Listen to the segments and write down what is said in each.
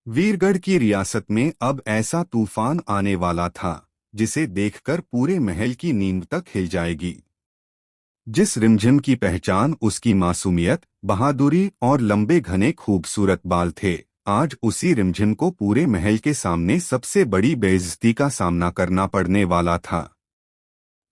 वीरगढ़ की रियासत में अब ऐसा तूफान आने वाला था जिसे देखकर पूरे महल की नींद तक हिल जाएगी। जिस रिमझिम की पहचान उसकी मासूमियत, बहादुरी और लंबे घने खूबसूरत बाल थे, आज उसी रिमझिम को पूरे महल के सामने सबसे बड़ी बेइज्जती का सामना करना पड़ने वाला था।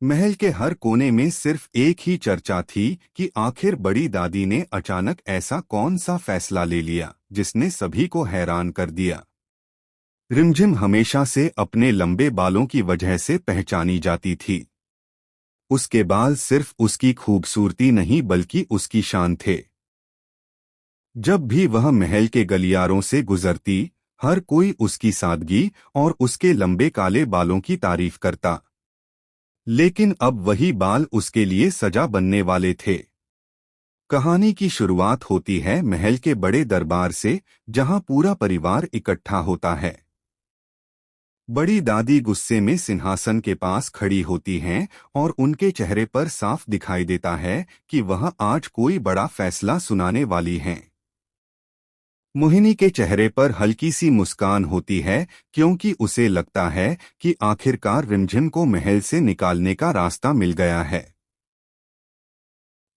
महल के हर कोने में सिर्फ एक ही चर्चा थी कि आखिर बड़ी दादी ने अचानक ऐसा कौन सा फैसला ले लिया जिसने सभी को हैरान कर दिया। रिमझिम हमेशा से अपने लंबे बालों की वजह से पहचानी जाती थी। उसके बाल सिर्फ उसकी खूबसूरती नहीं बल्कि उसकी शान थे। जब भी वह महल के गलियारों से गुजरती, हर कोई उसकी सादगी और उसके लंबे काले बालों की तारीफ करता। लेकिन अब वही बाल उसके लिए सजा बनने वाले थे। कहानी की शुरुआत होती है महल के बड़े दरबार से, जहां पूरा परिवार इकट्ठा होता है। बड़ी दादी गुस्से में सिंहासन के पास खड़ी होती हैं और उनके चेहरे पर साफ दिखाई देता है कि वह आज कोई बड़ा फैसला सुनाने वाली हैं। मोहिनी के चेहरे पर हल्की सी मुस्कान होती है, क्योंकि उसे लगता है कि आखिरकार रिमझिम को महल से निकालने का रास्ता मिल गया है।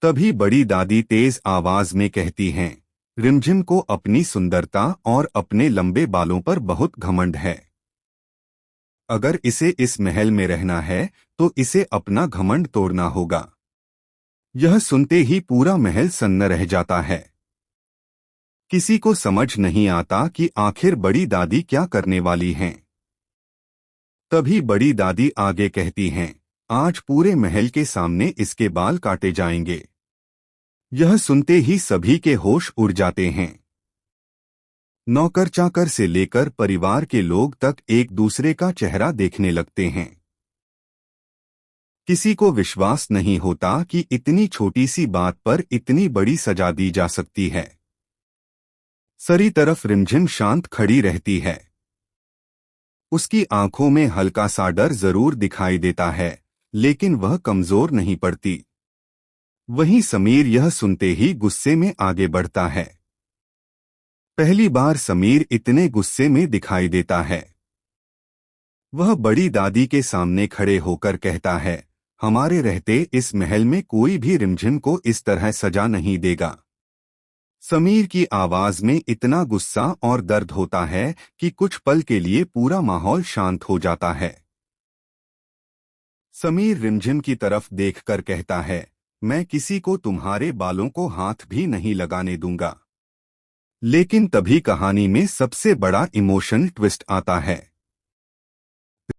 तभी बड़ी दादी तेज आवाज में कहती हैं, रिमझिम को अपनी सुंदरता और अपने लंबे बालों पर बहुत घमंड है। अगर इसे इस महल में रहना है तो इसे अपना घमंड तोड़ना होगा। यह सुनते ही पूरा महल सन्न रह जाता है। किसी को समझ नहीं आता कि आखिर बड़ी दादी क्या करने वाली हैं। तभी बड़ी दादी आगे कहती हैं, आज पूरे महल के सामने इसके बाल काटे जाएंगे। यह सुनते ही सभी के होश उड़ जाते हैं। नौकर चाकर से लेकर परिवार के लोग तक एक दूसरे का चेहरा देखने लगते हैं। किसी को विश्वास नहीं होता कि इतनी छोटी सी बात पर इतनी बड़ी सजा दी जा सकती है। सरी तरफ रिमझिम शांत खड़ी रहती है। उसकी आंखों में हल्का सा डर जरूर दिखाई देता है, लेकिन वह कमजोर नहीं पड़ती। वहीं समीर यह सुनते ही गुस्से में आगे बढ़ता है। पहली बार समीर इतने गुस्से में दिखाई देता है। वह बड़ी दादी के सामने खड़े होकर कहता है, हमारे रहते इस महल में कोई भी रिमझिम को इस तरह सजा नहीं देगा। समीर की आवाज में इतना गुस्सा और दर्द होता है कि कुछ पल के लिए पूरा माहौल शांत हो जाता है। समीर रिमझिम की तरफ देखकर कहता है, मैं किसी को तुम्हारे बालों को हाथ भी नहीं लगाने दूंगा। लेकिन तभी कहानी में सबसे बड़ा इमोशनल ट्विस्ट आता है।